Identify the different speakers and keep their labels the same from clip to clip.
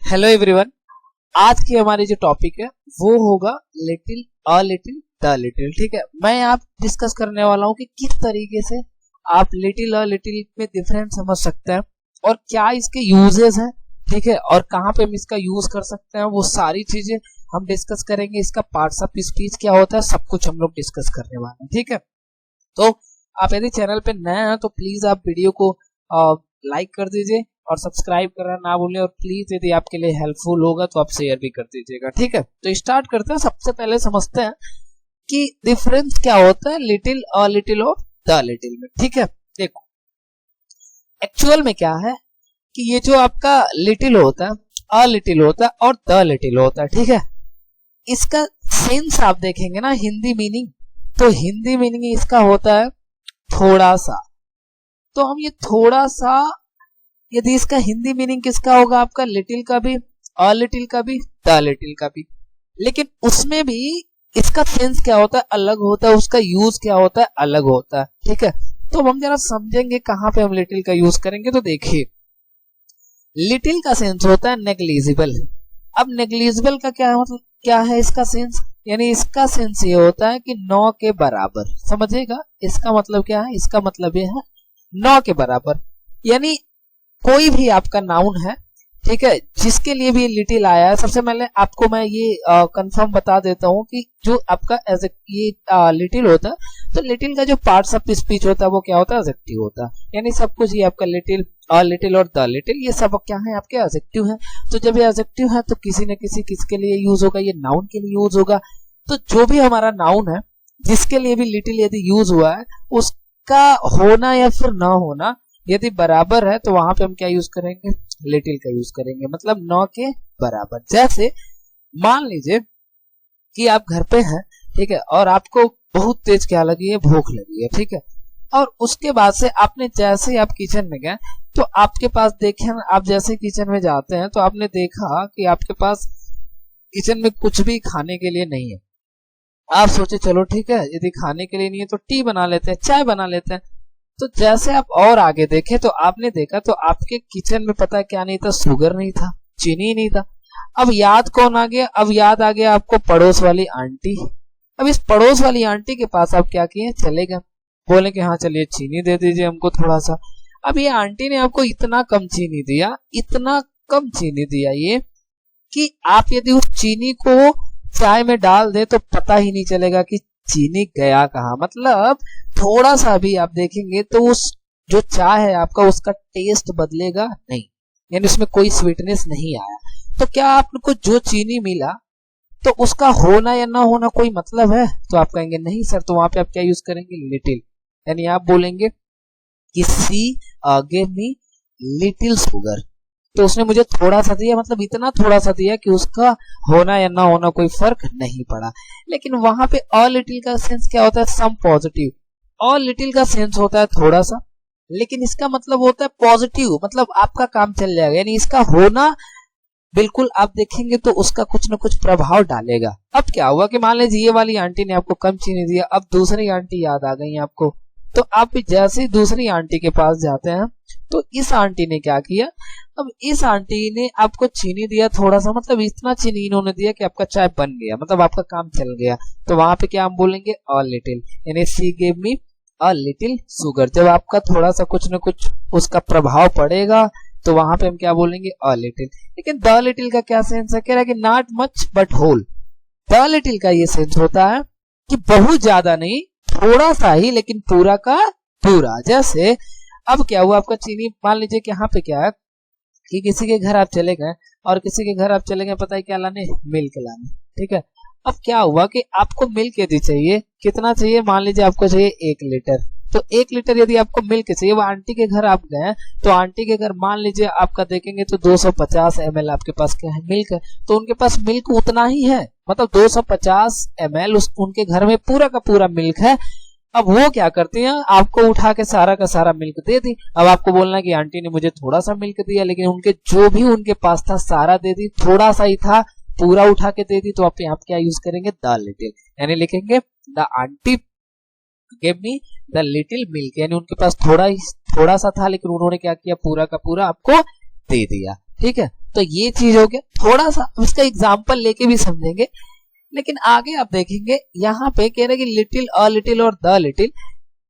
Speaker 1: Hello everyone. आज की हमारी जो टॉपिक है वो होगा little a little the little. ठीक है, मैं आप डिस्कस करने वाला हूँ कि किस तरीके से आप लिटिल अ लिटिल में डिफरेंस समझ सकते हैं और क्या इसके यूजेस हैं। ठीक है, और कहाँ पे हम इसका यूज कर सकते हैं, वो सारी चीजें हम डिस्कस करेंगे। इसका पार्ट्स ऑफ स्पीच क्या होता है, सब कुछ हम लोग डिस्कस करने वाले हैं। ठीक है, तो आप यदि चैनल पे नए हैं तो प्लीज आप वीडियो को लाइक कर दीजिए और सब्सक्राइब करना ना भूलें, और प्लीज यदि आपके लिए हेल्पफुल होगा तो आप शेयर भी कर दीजिएगा। ठीक है, तो स्टार्ट करते हैं। सबसे पहले समझते हैं कि डिफरेंस क्या होता है लिटिल अ लिटिल और द लिटिल में। ठीक है, देखो एक्चुअल में क्या है कि ये जो आपका लिटिल होता है, अ लिटिल होता है और द लिटिल होता है। ठीक है, इसका सेंस आप देखेंगे ना, हिंदी मीनिंग, तो हिंदी मीनिंग इसका होता है थोड़ा सा। तो हम ये थोड़ा सा, यदि इसका हिंदी मीनिंग किसका होगा, आपका लिटिल का भी, अ लिटिल का भी, द लिटिल का भी, लेकिन उसमें भी इसका सेंस क्या होता है अलग होता है, उसका यूज क्या होता है अलग होता है। ठीक है, तो हम जरा समझेंगे कहां पे हम लिटिल का यूज करेंगे। तो देखिए, लिटिल का सेंस होता है नेग्लिजिबल। अब नेग्लिजिबल का क्या मतलब, क्या है इसका सेंस, यानी इसका सेंस ये होता है कि 9 के बराबर। समझेगा इसका मतलब क्या है, इसका मतलब ये है 9 के बराबर, यानी कोई भी आपका नाउन है, ठीक है, जिसके लिए भी लिटिल आया है। सबसे पहले आपको मैं ये कंफर्म बता देता हूँ कि जो आपका ये लिटिल होता है, तो लिटिल का जो पार्ट्स ऑफ स्पीच होता है वो क्या होता है, एडजेक्टिव होता है। यानी सब कुछ ये आपका लिटिल, अ लिटिल और द लिटिल, ये सब क्या है आपके एडजेक्टिव है। तो जब ये एडजेक्टिव है तो किसी न किसी किसके लिए यूज होगा, ये नाउन के लिए यूज होगा। तो जो भी हमारा नाउन है जिसके लिए भी लिटिल यदि यूज हुआ है, उसका होना या फिर ना होना यदि बराबर है तो वहां पे हम क्या यूज करेंगे, लिटिल का यूज करेंगे, मतलब 9 के बराबर। जैसे मान लीजिए कि आप घर पे हैं, ठीक है, और आपको बहुत तेज क्या लगी है, भूख लगी है। ठीक है, और उसके बाद से आपने जैसे ही आप किचन में गए तो आपके पास देखे, आप जैसे किचन में जाते हैं तो आपने देखा कि आपके पास किचन में कुछ भी खाने के लिए नहीं है। आप सोचे चलो ठीक है, यदि खाने के लिए नहीं है तो टी बना लेते हैं, चाय बना लेते हैं। तो जैसे आप और आगे देखे तो आपने देखा तो आपके किचन में पता है क्या नहीं था, शुगर नहीं था, चीनी नहीं था। अब याद कौन आ गया, अब याद आ गया आपको पड़ोस वाली आंटी। अब इस पड़ोस वाली आंटी के पास आप क्या किए, चले गए, बोले कि हाँ चलिए चीनी दे दीजिए हमको थोड़ा सा। अब ये आंटी ने आपको इतना कम चीनी दिया, इतना कम चीनी दिया ये, कि आप यदि उस चीनी को चाय में डाल दे तो पता ही नहीं चलेगा कि चीनी गया कहाँ। मतलब थोड़ा सा भी आप देखेंगे तो उस जो चाय है आपका, उसका टेस्ट बदलेगा नहीं, यानी उसमें कोई स्वीटनेस नहीं आया। तो क्या आपको जो चीनी मिला तो उसका होना या ना होना कोई मतलब है, तो आप कहेंगे नहीं सर। तो वहां पे आप क्या यूज करेंगे, लिटिल, यानी आप बोलेंगे कि सी गेव मी लिटिल शुगर, तो उसने मुझे थोड़ा सा दिया, मतलब इतना थोड़ा सा दिया कि उसका होना या ना होना कोई फर्क नहीं पड़ा। लेकिन वहां पे अ लिटिल का सेंस क्या होता है, सम पॉजिटिव। अ लिटिल का सेंस होता है थोड़ा सा, लेकिन इसका मतलब होता है पॉजिटिव, मतलब आपका काम चल जाएगा, यानी इसका होना बिल्कुल आप देखेंगे तो उसका कुछ ना कुछ प्रभाव डालेगा। अब क्या हुआ कि मान लीजिए ये वाली आंटी ने आपको कम चीनी दिया, अब दूसरी आंटी याद आ गई आपको, तो आप भी जैसे ही दूसरी आंटी के पास जाते हैं तो इस आंटी ने क्या किया, अब इस आंटी ने आपको चीनी दिया थोड़ा सा, मतलब इतना चीनी इन्होंने दिया कि आपका चाय बन गया, मतलब आपका काम चल गया। तो वहां पे क्या हम बोलेंगे, अ लिटिल, यानी सी gave me a little sugar. जब आपका थोड़ा सा कुछ न कुछ उसका प्रभाव पड़ेगा तो वहां पे हम क्या बोलेंगे, अ लिटिल। लेकिन द लिटिल का क्या सेंस है, कह रहा है कि not much but whole. The little का ये सेंस होता है कि बहुत ज्यादा नहीं, थोड़ा सा ही, लेकिन पूरा का पूरा। जैसे अब क्या हुआ, आपका चीनी, मान लीजिए कि यहाँ पे क्या है कि किसी के घर आप चले गए, और किसी के घर आप चले गए पता है क्या लाने, मिल्क लाने। ठीक है, अब क्या हुआ कि आपको मिल्क यदि चाहिए, कितना चाहिए, मान लीजिए आपको चाहिए 1 लीटर। तो 1 लीटर यदि आपको मिल्क चाहिए, वो आंटी के घर आप गए, तो आंटी के घर मान लीजिए आपका देखेंगे तो 250 ml आपके पास क्या है, मिल्क है। तो उनके पास मिल्क उतना ही है, मतलब 250 ml उनके घर में पूरा का पूरा मिल्क है। अब वो क्या करती हैं, आपको उठा के सारा का सारा मिल्क दे दी। अब आपको बोलना कि आंटी ने मुझे थोड़ा सा मिल्क दिया, लेकिन उनके जो भी उनके पास था सारा दे दी, थोड़ा सा ही था पूरा उठा के दे दी। तो आप यहाँ क्या यूज करेंगे, द लिटिल, यानी लिखेंगे the aunty gave me the little milk, यानी उनके पास थोड़ा सा था लेकिन उन्होंने क्या किया, पूरा का पूरा आपको दे दिया। ठीक है, तो ये चीज हो गया। थोड़ा सा इसका एग्जाम्पल लेके भी समझेंगे, लेकिन आगे आप देखेंगे यहाँ पे कह रहे हैं कि लिटिल, अ लिटिल और द लिटिल।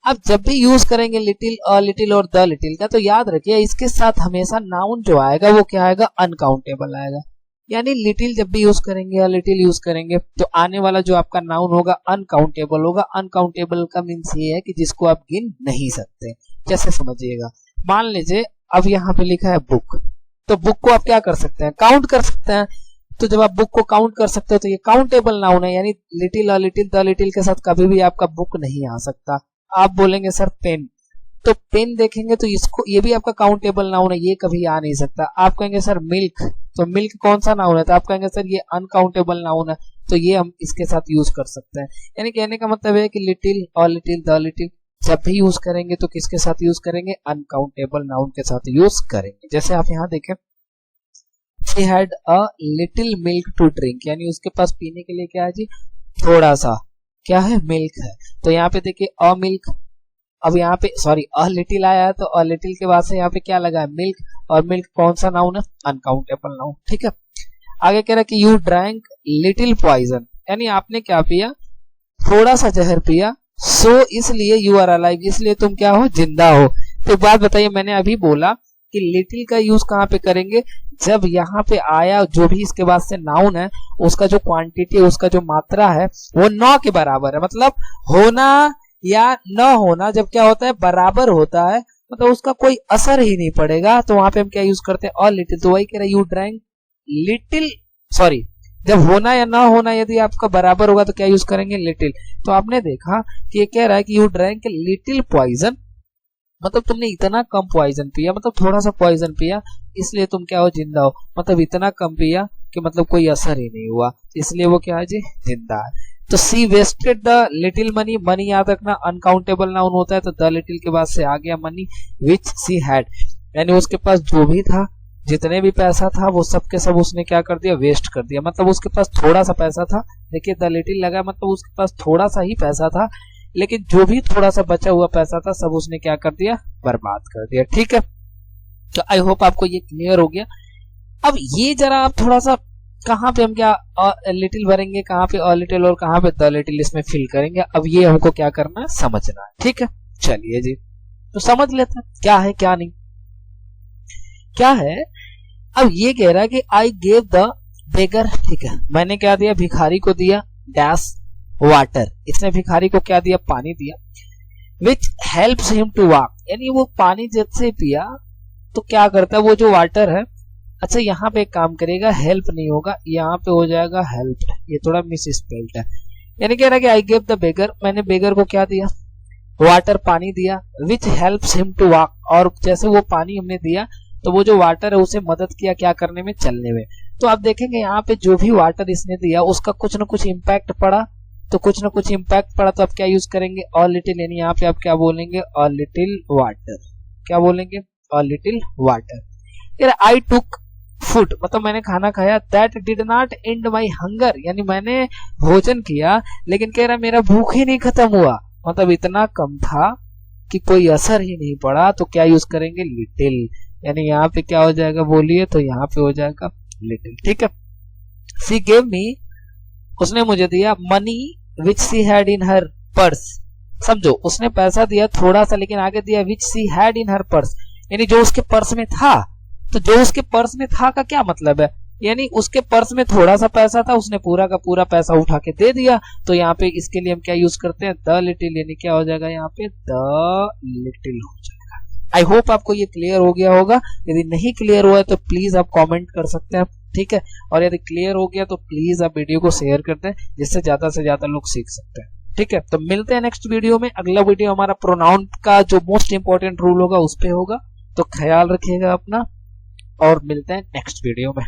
Speaker 1: अब जब भी यूज करेंगे लिटिल, अ लिटिल और द लिटिल का, तो याद रखिए इसके साथ हमेशा नाउन जो आएगा वो क्या आएगा, अनकाउंटेबल आएगा। यानी लिटिल जब भी यूज करेंगे या लिटिल यूज करेंगे तो आने वाला जो आपका नाउन होगा अनकाउंटेबल होगा। अनकाउंटेबल का मीन्स ये है कि जिसको आप गिन नहीं सकते। जैसे समझिएगा, मान लीजिए अब यहाँ पे लिखा है बुक, तो बुक को आप क्या कर सकते हैं, काउंट कर सकते हैं। तो जब आप बुक को काउंट कर सकते हो तो ये काउंटेबल नाउन है। यानी little, a little, the little के साथ कभी भी आपका बुक नहीं आ सकता। आप बोलेंगे सर पेन, तो पेन देखेंगे तो इसको, ये भी आपका काउंटेबल नाउन है, ये कभी आ नहीं सकता। आप कहेंगे सर मिल्क, तो मिल्क कौन सा नाउन है, तो आप कहेंगे सर ये अनकाउंटेबल नाउन है, तो ये हम इसके साथ यूज कर सकते हैं। यानी कहने का मतलब है कि little, a little, the little जब भी यूज करेंगे तो किसके साथ यूज करेंगे, अनकाउंटेबल नाउन के साथ यूज करेंगे। जैसे आप यहाँ देखें, she had a little milk to drink, यानी उसके पास पीने के लिए क्या है जी, थोड़ा सा क्या है, मिल्क है। तो यहाँ पे देखिए अ मिल्क, अब यहाँ पे सॉरी अ लिटिल आया है, तो अ लिटिल के बाद से यहाँ पे क्या लगा है, मिल्क, और मिल्क कौन सा नाउन है, अनकाउंटेबल नाउन। ठीक है, आगे कह रहा है कि यू ड्रैंक लिटिल पॉइजन, यानी आपने क्या पिया, थोड़ा सा जहर पिया। सो इसलिए यू आर अलाइव, इसलिए तुम क्या हो, जिंदा हो। तो एक बात बताइए, मैंने अभी बोला कि लिटिल का यूज कहाँ पे करेंगे, जब यहाँ पे आया जो भी इसके बाद से नाउन है उसका जो क्वांटिटी, उसका जो मात्रा है वो 9 के बराबर है। मतलब होना या न होना जब क्या होता है, बराबर होता है, मतलब उसका कोई असर ही नहीं पड़ेगा, तो वहां पे हम क्या यूज करते हैं, और लिटिल। तो वही कह रहे यू ड्रैंक लिटिल, सॉरी जब होना या ना होना यदि आपका बराबर होगा तो क्या यूज करेंगे, लिटिल। तो आपने देखा कि ये कह रहा है कि यू ड्रैंक लिटिल पॉइजन, मतलब तुमने इतना कम पॉइजन पिया, मतलब थोड़ा सा पॉइजन पिया, इसलिए तुम क्या हो, जिंदा हो। मतलब इतना कम पिया कि मतलब कोई असर ही नहीं हुआ, इसलिए वो क्या है जी, जिंदा है। तो see wasted the little money, money याद रखना अनकाउंटेबल नाउन होता है, तो द लिटिल के बाद से आ गया मनी विच सी हैड, यानी उसके पास जो भी था, जितने भी पैसा था वो सब के सब उसने क्या कर दिया, वेस्ट कर दिया। मतलब उसके पास थोड़ा सा पैसा था, देखिए द लिटिल लगा, मतलब उसके पास थोड़ा सा ही पैसा था, लेकिन जो भी थोड़ा सा बचा हुआ पैसा था सब उसने क्या कर दिया, बर्बाद कर दिया। ठीक है, तो आई होप आपको ये क्लियर हो गया। अब ये जरा आप थोड़ा सा कहाँ पे हम क्या लिटिल भरेंगे, कहाँ पे अ लिटिल और कहाँ पे द लिटिल इसमें फिल करेंगे, अब ये हमको क्या करना है, समझना है। ठीक है, चलिए जी, तो समझ लेते हैं क्या है क्या नहीं। क्या है, अब ये कह रहा है कि आई गेव द बेगर, ठीक है, मैंने क्या दिया, भिखारी को दिया डैश वाटर, इसने भिखारी को क्या दिया, पानी दिया। Which helps him to walk, यानी वो पानी जब से पिया तो क्या करता है, वो जो वाटर है, अच्छा यहाँ पे एक काम करेगा, हेल्प नहीं होगा, यहाँ पे हो जाएगा हेल्प, ये थोड़ा मिस स्पेल्ड है। यानी कह रहा है कि आई गेव द बेगर, मैंने बेगर को क्या दिया, वाटर, पानी दिया। Which helps him to walk, और जैसे वो पानी हमने दिया तो वो जो वाटर है उसे मदद किया क्या करने में, चलने में। तो आप देखेंगे यहाँ पे जो भी वाटर इसने दिया उसका कुछ ना कुछ इम्पैक्ट पड़ा, तो कुछ ना कुछ इम्पैक्ट पड़ा, तो आप क्या यूज करेंगे, अ लिटिल, यानी यहाँ पे आप क्या बोलेंगे, अ लिटिल वाटर, क्या बोलेंगे, a little water. I took food, मतलब मैंने खाना खाया। That did not and my hunger, यानी मैंने भोजन किया लेकिन कह रहा मेरा भूख ही नहीं खत्म हुआ, मतलब इतना कम था कि कोई असर ही नहीं पड़ा, तो क्या यूज करेंगे, लिटिल, यानी यहाँ पे क्या हो जाएगा, बोलिए, तो यहाँ पे हो जाएगा लिटिल। ठीक है, सी गेव मी, उसने मुझे दिया, money which she had in her purse, समझो उसने पैसा दिया थोड़ा सा, लेकिन आगे दिया विच she had in her purse, यानी जो उसके पर्स में था। तो जो उसके पर्स में था का क्या मतलब है, यानी उसके पर्स में थोड़ा सा पैसा था, उसने पूरा का पूरा पैसा उठा के दे दिया। तो यहाँ पे इसके लिए हम क्या यूज करते हैं, द लिटिल, यानी क्या हो जाएगा यहाँ पे, द लिटिल हो जाएगा। आई होप आपको ये क्लियर हो गया होगा। यदि नहीं क्लियर हुआ है तो प्लीज आप कमेंट कर सकते हैं, ठीक है, और यदि क्लियर हो गया तो प्लीज आप वीडियो को शेयर कर दें, जिससे ज्यादा से ज्यादा लोग सीख सकते हैं। ठीक है, तो मिलते हैं नेक्स्ट वीडियो में। अगला वीडियो हमारा प्रोनाउन का जो मोस्ट इंपॉर्टेंट रूल होगा उस पे होगा, तो ख्याल रखिएगा अपना, और मिलते हैं नेक्स्ट वीडियो में।